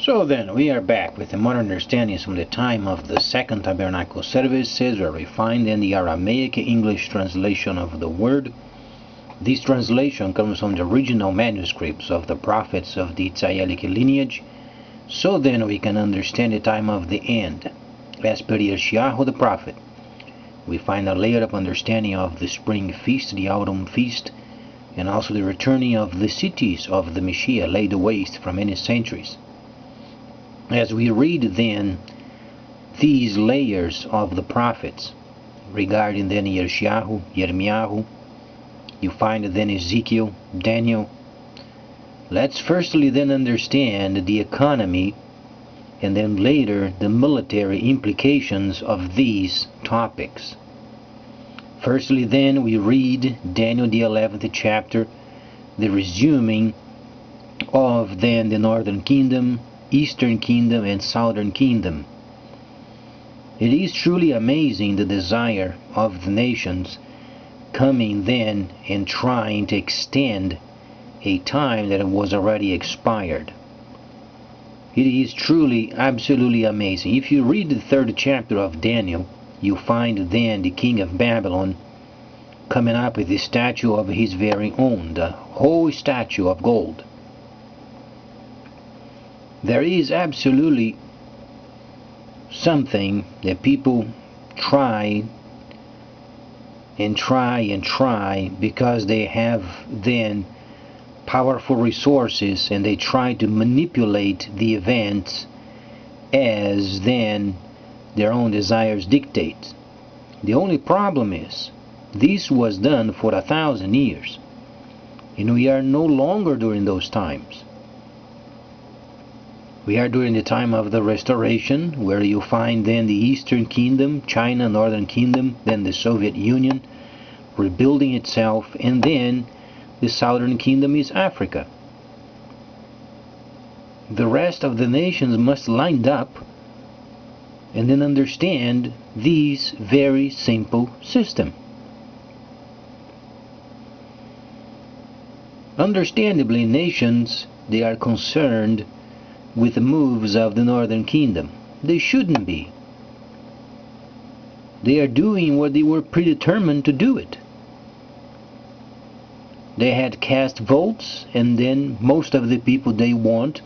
So then, we are back with a modern understanding from the time of the Second Tabernacle services, where we find in the Aramaic English translation of the word. This translation comes from the original manuscripts of the prophets of the Tzayelic lineage. So then, we can understand the time of the end. As per Yeshayahu the prophet, we find a layer of understanding of the spring feast, the autumn feast, and also the returning of the cities of the Messiah laid waste for many centuries. As we read then these layers of the prophets regarding then Yeshayahu, Yirmiyahu, you find then Ezekiel, Daniel. Let's firstly then understand the economy and then later the military implications of these topics. Firstly then we read Daniel the 11th chapter, the resuming of then the northern kingdom, eastern kingdom, and southern kingdom. It is truly amazing the desire of the nations coming then and trying to extend a time that was already expired. It is truly absolutely amazing. If you read the 3rd chapter of Daniel, you find then the king of Babylon coming up with a statue of his very own, the whole statue of gold. There is absolutely something that people try because they have then powerful resources, and they try to manipulate the events as then their own desires dictate. The only problem is this was done for 1,000 years, and we are no longer during those times. We are during the time of the Restoration, where you find then the Eastern Kingdom, China, Northern Kingdom, then the Soviet Union rebuilding itself, and then the Southern Kingdom is Africa. The rest of the nations must line up and then understand this very simple system. Understandably, nations, they are concerned with the moves of the Northern Kingdom. They shouldn't be. They are doing what they were predetermined to do it. They had cast votes, and then most of the people, they want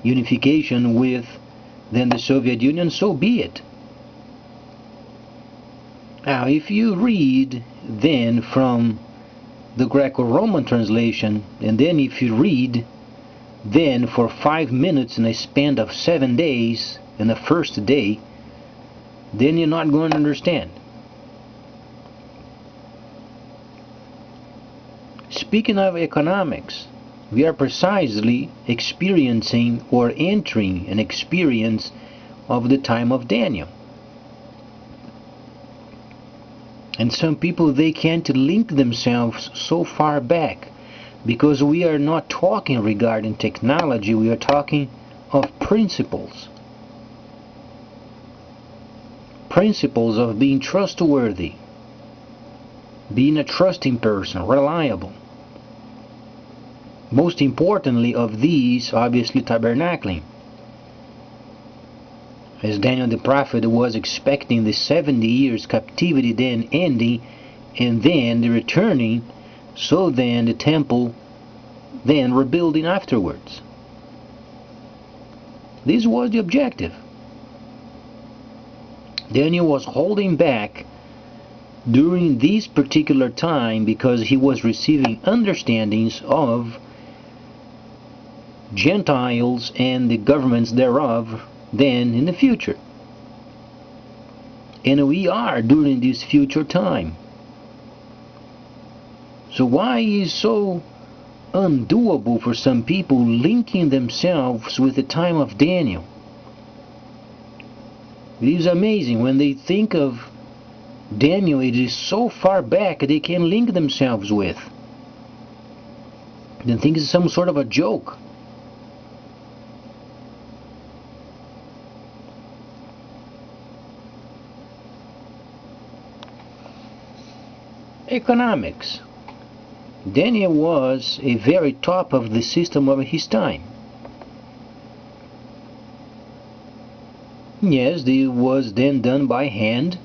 unification with then the Soviet Union, so be it. Now, if you read then from the Greco-Roman translation, and then if you read then for 5 minutes in a span of 7 days in the first day, then you're not going to understand. Speaking of economics, we are precisely experiencing or entering an experience of the time of Daniel. And some people, they can't link themselves so far back, because we are not talking regarding technology, we are talking of principles. Principles of being trustworthy, being a trusting person, reliable. Most importantly of these, obviously, tabernacling. As Daniel the prophet was expecting the 70 years captivity then ending, and then the returning, so then the temple then rebuilding afterwards. This was the objective. Daniel was holding back during this particular time because he was receiving understandings of Gentiles and the governments thereof then in the future. And we are during this future time. So why is so undoable for some people linking themselves with the time of Daniel? It is amazing when they think of Daniel, it is so far back they can link themselves with. They think it's some sort of a joke. Economics. Daniel was a very top of the system of his time. Yes, it was then done by hand.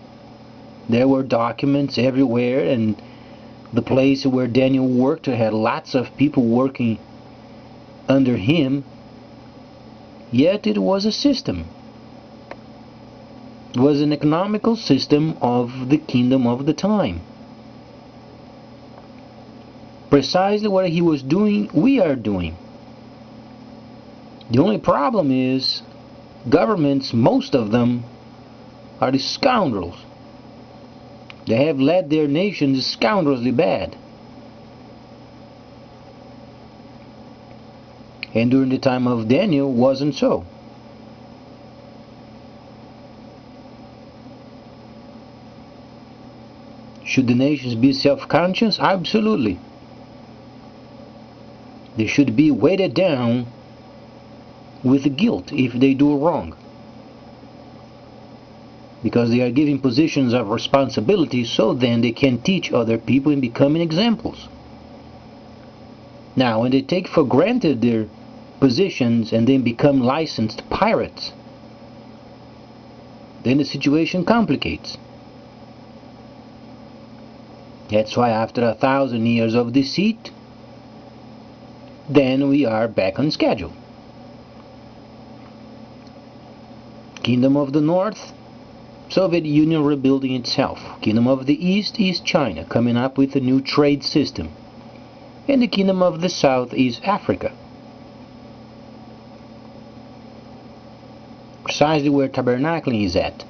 There were documents everywhere, and the place where Daniel worked had lots of people working under him. Yet it was a system. It was an economical system of the kingdom of the time. Precisely what he was doing, we are doing. The only problem is governments, most of them, are the scoundrels. They have led their nations scoundrelly bad. And during the time of Daniel, wasn't so. Should the nations be self-conscious? Absolutely. They should be weighted down with guilt if they do wrong, because they are given positions of responsibility, so then they can teach other people and becoming examples. Now when they take for granted their positions and then become licensed pirates, then the situation complicates. That's why after 1,000 years of deceit, then we are back on schedule. Kingdom of the North, Soviet Union rebuilding itself. Kingdom of the East, East China, coming up with a new trade system. And the Kingdom of the South is Africa. Precisely where tabernacling is at.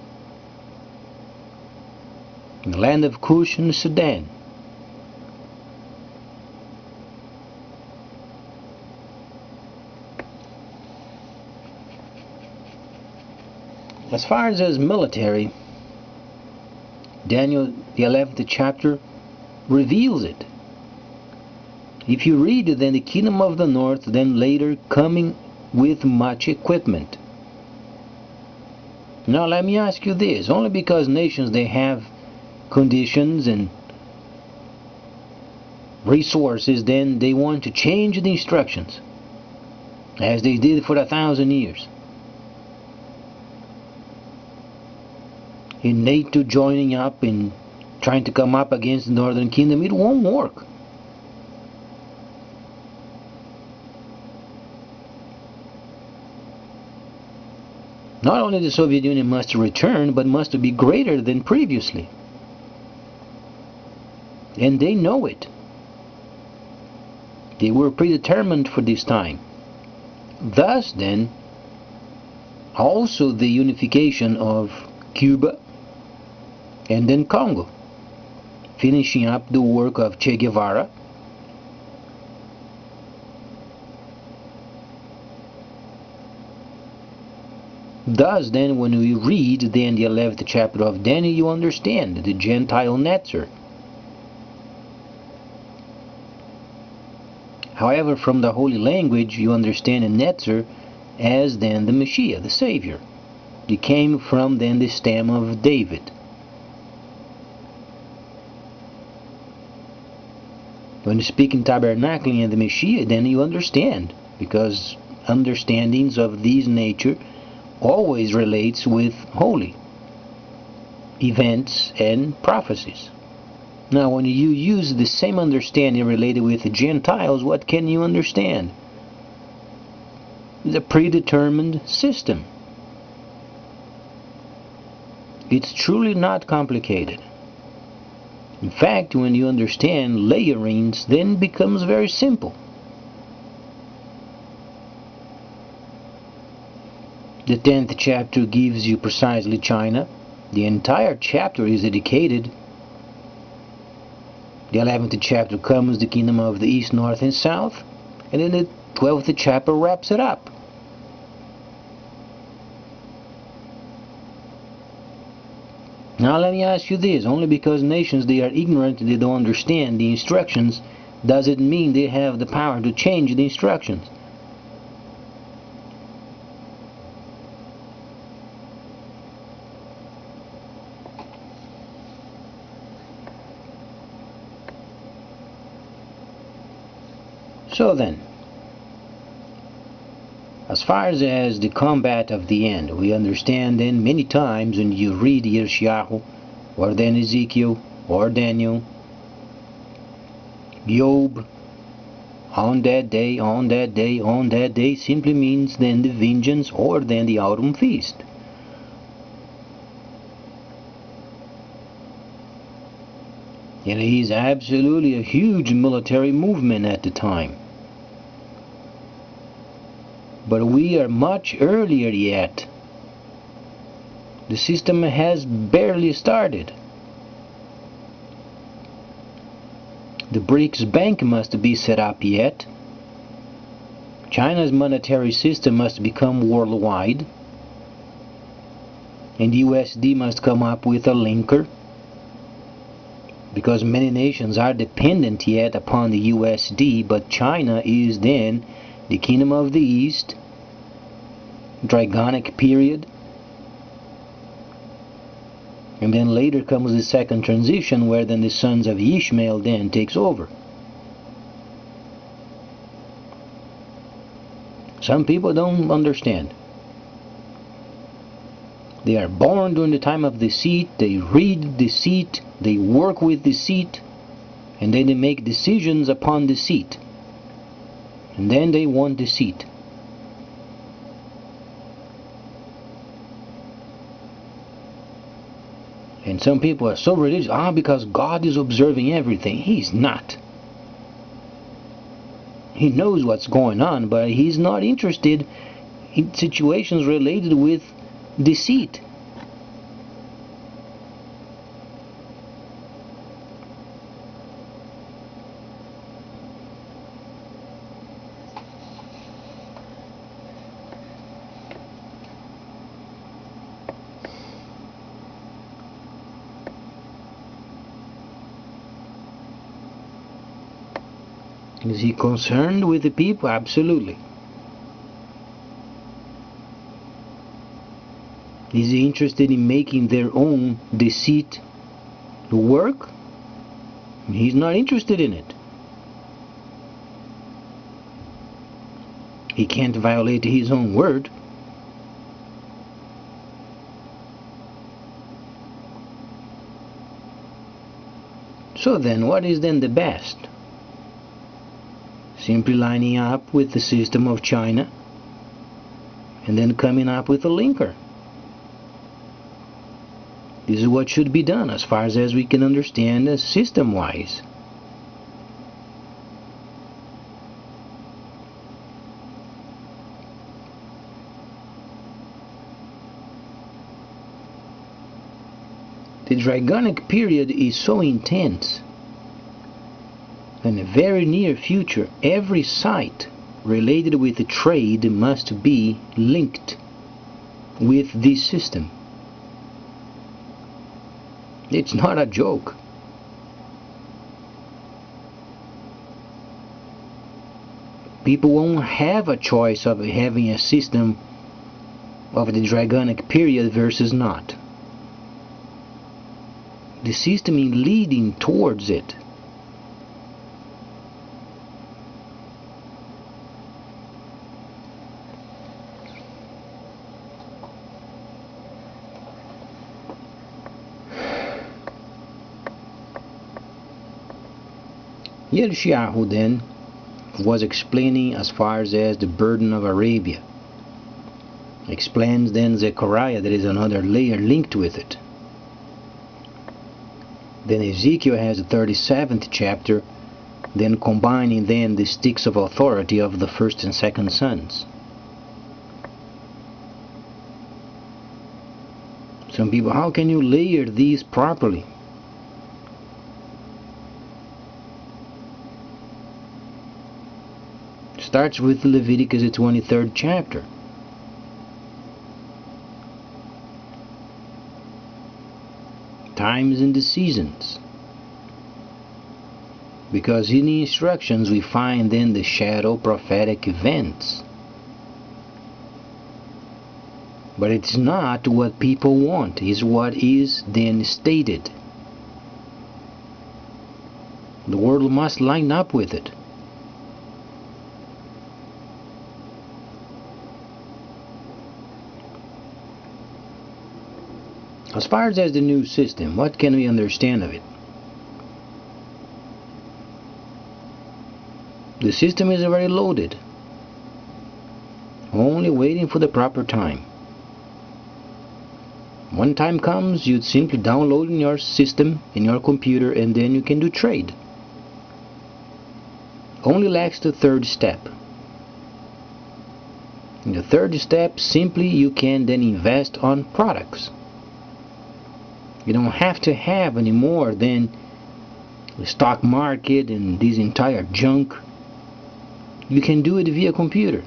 In the land of Cush and Sudan. As far as his military, Daniel, the 11th chapter, reveals it. If you read it, then the Kingdom of the North, then later coming with much equipment. Now let me ask you this, only because nations, they have conditions and resources, then they want to change the instructions, as they did for 1,000 years. In NATO joining up and trying to come up against the Northern Kingdom, it won't work. Not only the Soviet Union must return, but must be greater than previously. And they know it. They were predetermined for this time. Thus then, also the unification of Cuba and then Congo, finishing up the work of Che Guevara. Thus then, when we read then the 11th chapter of Daniel, you understand the Gentile Netzer. However, from the Holy Language, you understand a Netzer as then the Messiah, the Savior. He came from then the stem of David. When you speak in tabernacling and the Messiah, then you understand, because understandings of this nature always relates with holy events and prophecies. Now when you use the same understanding related with the Gentiles, what can you understand? The predetermined system. It's truly not complicated. In fact, when you understand layerings, then becomes very simple. The 10th chapter gives you precisely China. The entire chapter is dedicated. The 11th chapter covers the kingdom of the East, North, and South. And then the 12th chapter wraps it up. Now let me ask you this, only because nations, they are ignorant, they don't understand the instructions, does it mean they have the power to change the instructions? So then, As far as the combat of the end, we understand then many times when you read Yirmiyahu, or then Ezekiel, or Daniel, Job, on that day, on that day, on that day simply means then the vengeance or then the autumn feast. And it is absolutely a huge military movement at the time. But we are much earlier yet. The system has barely started. The BRICS Bank must be set up yet. China's monetary system must become worldwide. And USD must come up with a linker. Because many nations are dependent yet upon the USD, but China is then the Kingdom of the East, Dragonic period. And then later comes the second transition, where then the sons of Ishmael then takes over. Some people don't understand. They are born during the time of deceit, they read deceit, they work with deceit, and then they make decisions upon deceit. And then they want deceit. And some people are so religious, because God is observing everything. He's not. He knows what's going on, but He's not interested in situations related with deceit. Is He concerned with the people? Absolutely. Is He interested in making their own deceit work? He's not interested in it. He can't violate His own word. So then, what is then the best? Simply lining up with the system of China and then coming up with a linker. This is what should be done as far as we can understand system-wise. The Dragonic period is so intense. In the very near future, every site related with the trade must be linked with this system. It's not a joke. People won't have a choice of having a system of the Dragonic period versus not. The system is leading towards it. Yirmiyahu then was explaining as far as the burden of Arabia. Explains then Zechariah, there is another layer linked with it. Then Ezekiel has the 37th chapter, then combining then the sticks of authority of the first and second sons. Some people, how can you layer these properly? Starts with Leviticus, the 23rd chapter. Times and the seasons. Because in the instructions we find then the shadow prophetic events. But it's not what people want, it's what is then stated. The world must line up with it. As far as the new system, what can we understand of it? The system is already loaded, only waiting for the proper time. When time comes, you simply download in your system, in your computer, and then you can do trade. Only lacks the third step. In the third step, simply you can then invest on products. You don't have to have any more than the stock market and this entire junk. You can do it via computer.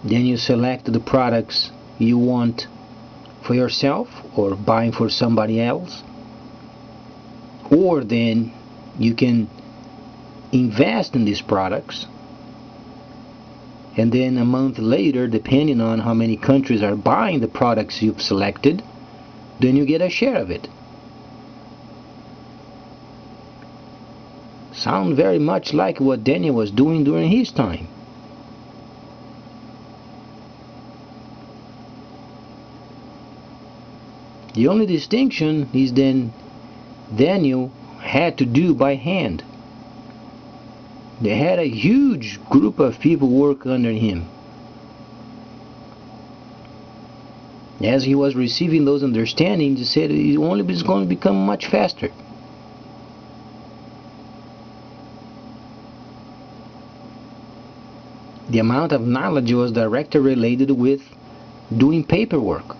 Then you select the products you want for yourself or buying for somebody else. Or then you can invest in these products, and then a month later, depending on how many countries are buying the products you've selected, then you get a share of it. Sound very much like what Daniel was doing during his time. The only distinction is then Daniel had to do by hand. They had a huge group of people work under him. As he was receiving those understandings, he said it only was going to become much faster. The amount of knowledge was directly related with doing paperwork.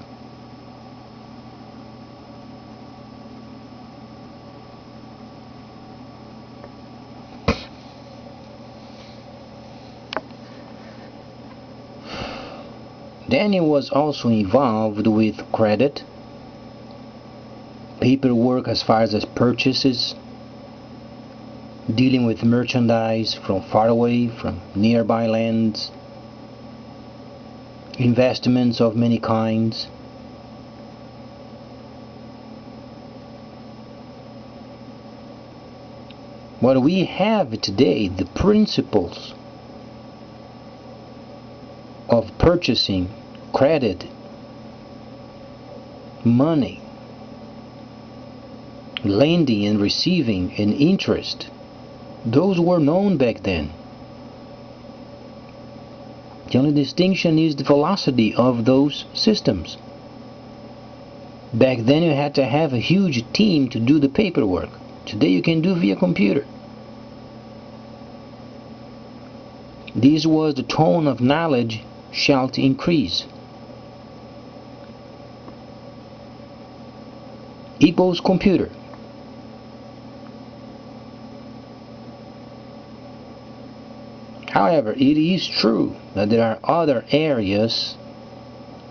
Daniel was also involved with credit, paperwork as far as purchases, dealing with merchandise from far away, from nearby lands, investments of many kinds. What we have today, the principles of purchasing, credit, money, lending and receiving, and interest, those were known back then. The only distinction is the velocity of those systems. Back then you had to have a huge team to do the paperwork. Today you can do via computer. This was the tone of knowledge shall increase. Equals computer. However, it is true that there are other areas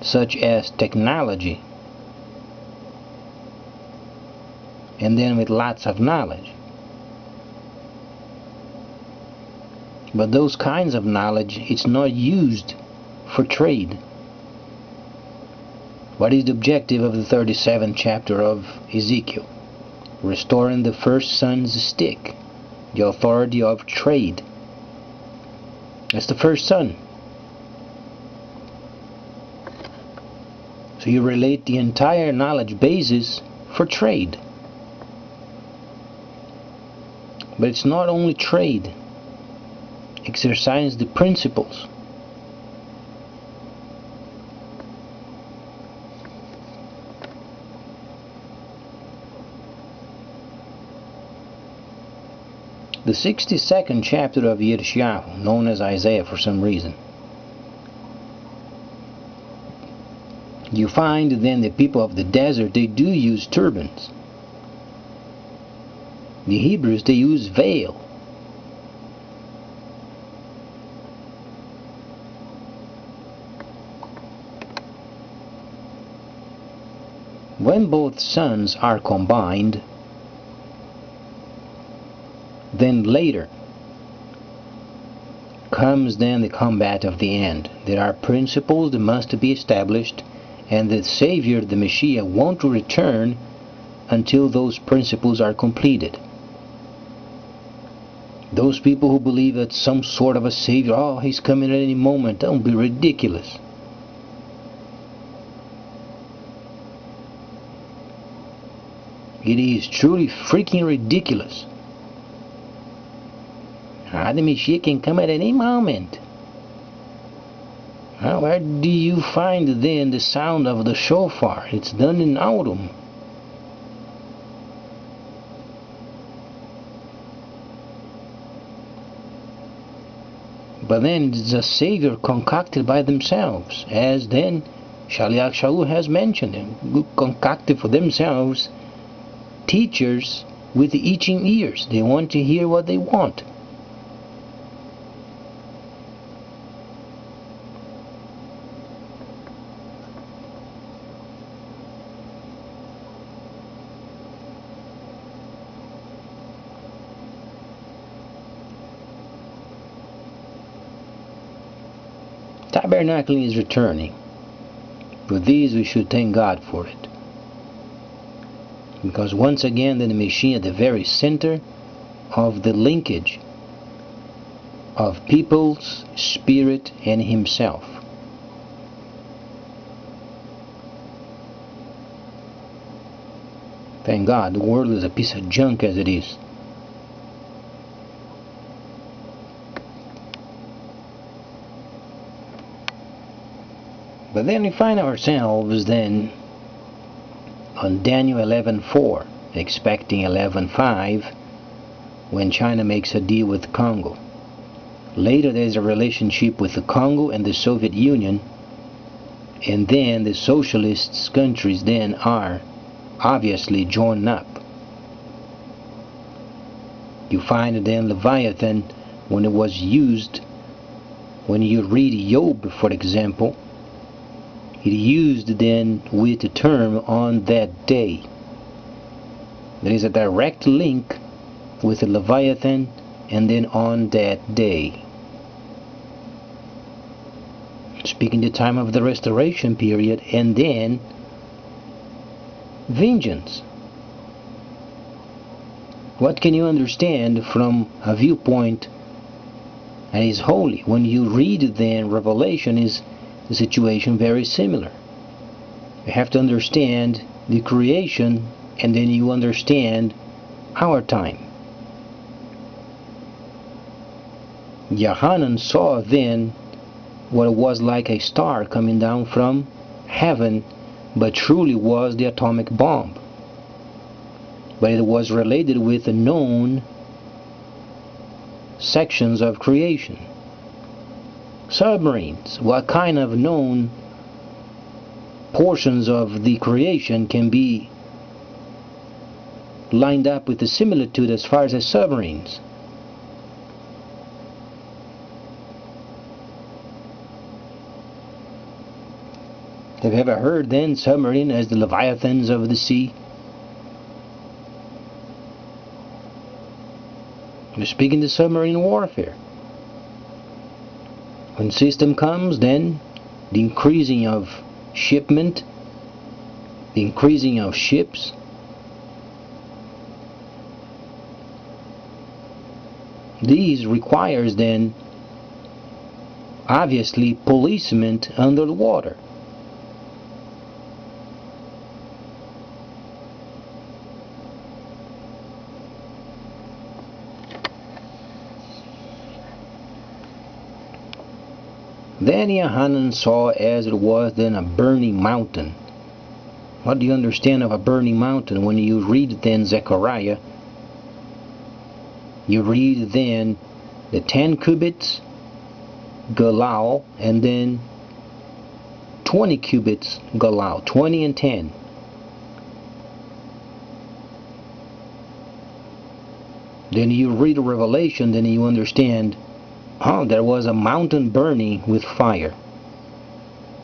such as technology, and then with lots of knowledge. But those kinds of knowledge, it's not used for trade. What is the objective of the 37th chapter of Ezekiel? Restoring the first son's stick, the authority of trade. That's the first son. So you relate the entire knowledge basis for trade. But it's not only trade. Exercise the principles. The 62nd chapter of Yirmiyahu, known as Isaiah for some reason, you find then the people of the desert, they do use turbans. The Hebrews, they use veil. When both sons are combined, then later comes then the combat of the end. There are principles that must be established, and the Savior, the Messiah, won't return until those principles are completed. Those people who believe that some sort of a savior, oh, he's coming at any moment, don't be ridiculous. It is truly freaking ridiculous. The Messiah can come at any moment. Where do you find then the sound of the shofar? It's done in autumn. But then it's a savior concocted by themselves, as then Shaliach Shaul has mentioned, concocted for themselves teachers with itching ears. They want to hear what they want. Tabernacling is returning. For these we should thank God for it. Because once again the Messiah at the very center of the linkage of people's spirit and himself. Thank God, the world is a piece of junk as it is. But then we find ourselves then on Daniel 11:4, expecting 11:5 when China makes a deal with Congo. Later there's a relationship with the Congo and the Soviet Union, and then the socialist countries then are obviously joined up. You find then Leviathan, when it was used, when you read Job for example, it used then with the term on that day. There is a direct link with the Leviathan and then on that day. Speaking the time of the restoration period and then vengeance. What can you understand from a viewpoint that is holy? When you read then Revelation, is the situation very similar. You have to understand the creation and then you understand our time. Yohanan saw then what it was like a star coming down from heaven, but truly was the atomic bomb. But it was related with the known sections of creation. Submarines, what kind of known portions of the creation can be lined up with the similitude as far as submarines? Have you ever heard then submarine as the Leviathans of the sea? We're speaking to submarine warfare. When system comes, then the increasing of shipment, the increasing of ships, these requires then obviously policemen under the water. Then Yohanan saw as it was then a burning mountain. What do you understand of a burning mountain? When you read then Zechariah, you read then the 10 cubits Galal and then 20 cubits Galal, 20 and 10. Then you read the Revelation, then you understand, oh, there was a mountain burning with fire.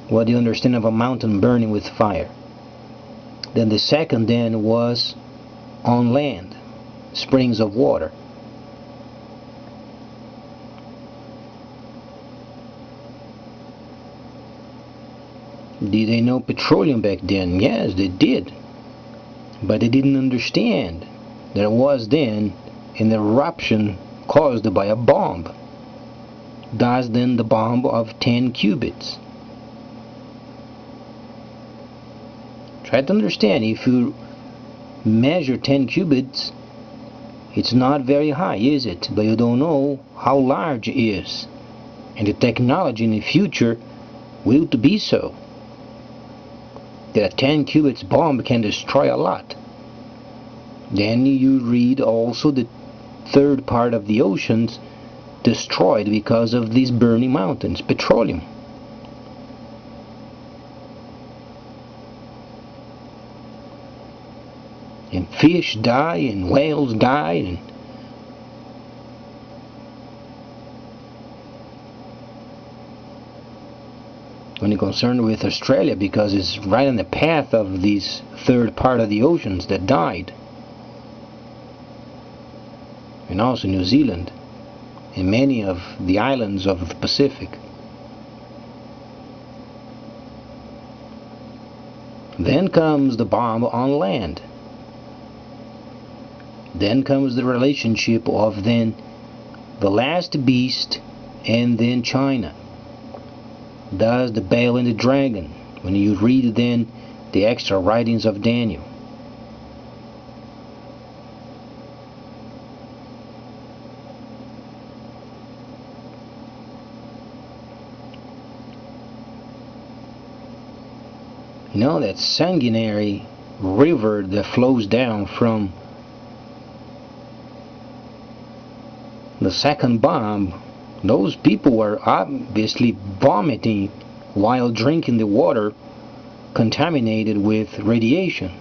What do you understand of a mountain burning with fire? Then the second then was on land, springs of water. Did they know petroleum back then? Yes, they did. But they didn't understand there was then an eruption caused by a bomb. Thus then the bomb of 10 cubits. Try to understand, if you measure 10 cubits, it's not very high, is it? But you don't know how large it is. And the technology in the future will be so. That a 10 cubits bomb can destroy a lot. Then you read also the third part of the oceans destroyed because of these burning mountains, petroleum. And fish die, and whales die, and when you're concerned with Australia, because it's right on the path of this third part of the oceans that died, and also New Zealand and many of the islands of the Pacific. Then comes the bomb on land. Then comes the relationship of then the last beast and then China. Thus the Baal and the dragon, when you read then the extra writings of Daniel. You know, that sanguinary river that flows down from the second bomb, those people were obviously vomiting while drinking the water contaminated with radiation.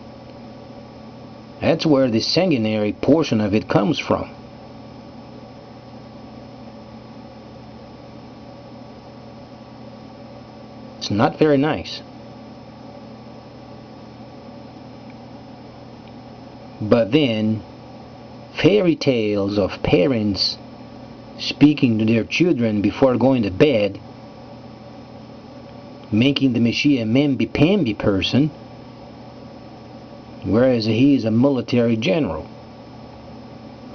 That's where the sanguinary portion of it comes from. It's not very nice. But then, fairy tales of parents speaking to their children before going to bed, making the Messiah a mamby-pamby person, whereas he is a military general.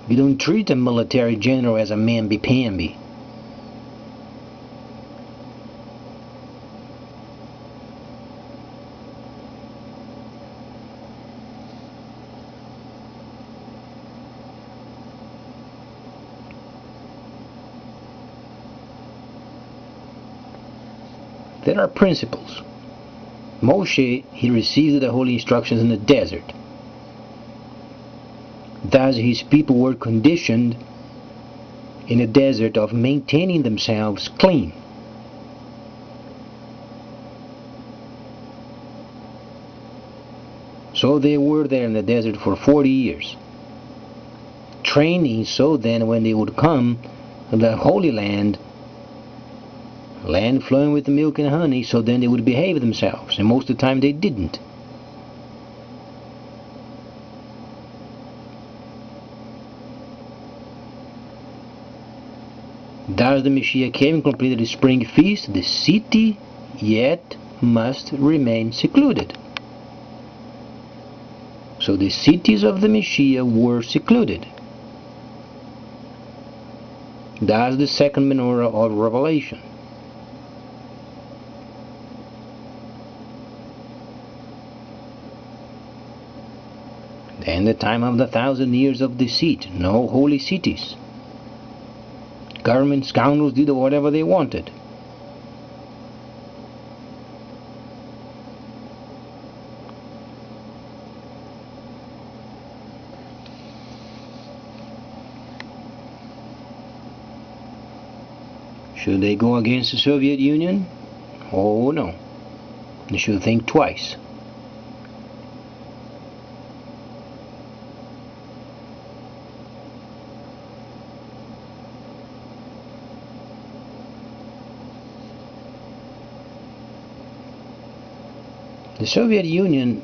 You don't treat a military general as a mamby-pamby. There are principles. Moshe, he received the holy instructions in the desert. Thus his people were conditioned in the desert of maintaining themselves clean. So they were there in the desert for 40 years, training, so then when they would come to the Holy Land, land flowing with milk and honey, so then they would behave themselves, and most of the time they didn't. Thus the Messiah came and completed the spring feast. The city yet must remain secluded. So the cities of the Messiah were secluded. Thus the second menorah of Revelation. Then the time of the 1,000 years of deceit, no holy cities. Government scoundrels did whatever they wanted. Should they go against the Soviet Union? Oh no. They should think twice. The Soviet Union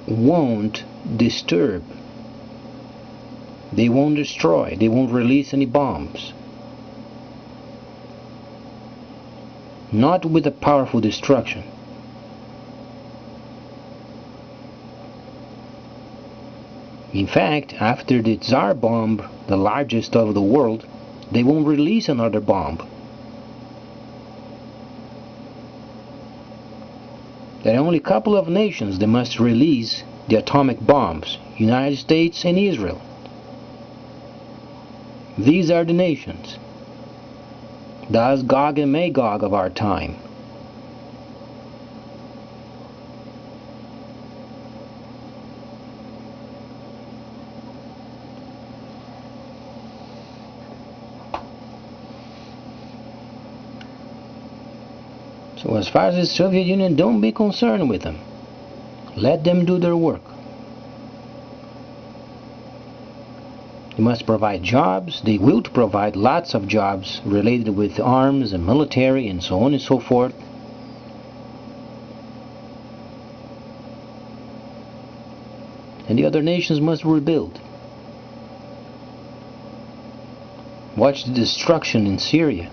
won't disturb. They won't destroy. They won't release any bombs. Not with a powerful destruction. In fact, after the Tsar bomb, the largest of the world, they won't release another bomb. There are only a couple of nations that must release the atomic bombs: United States and Israel. These are the nations. That's Gog and Magog of our time. So as far as the Soviet Union, don't be concerned with them. Let them do their work. They must provide jobs. They will provide lots of jobs related with arms and military and so on and so forth. And the other nations must rebuild. Watch the destruction in Syria.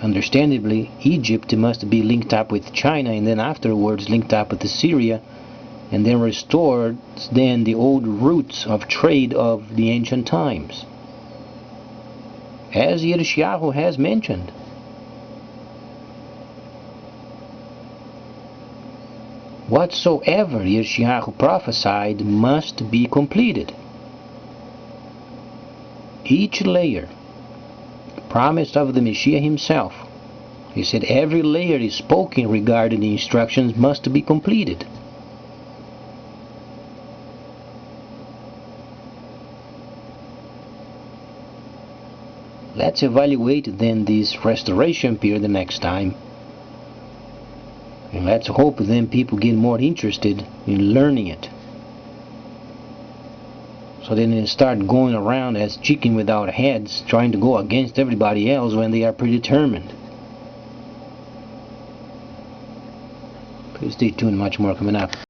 Understandably, Egypt must be linked up with China, and then afterwards linked up with Syria, and then restored then the old roots of trade of the ancient times, as Yirmiyahu has mentioned. Whatsoever Yirmiyahu prophesied must be completed. Each layer promised of the Messiah himself. He said every layer is spoken regarding the instructions must be completed. Let's evaluate then this restoration period the next time. And let's hope then people get more interested in learning it. So then they start going around as chicken without heads, trying to go against everybody else when they are predetermined. Please stay tuned, much more coming up.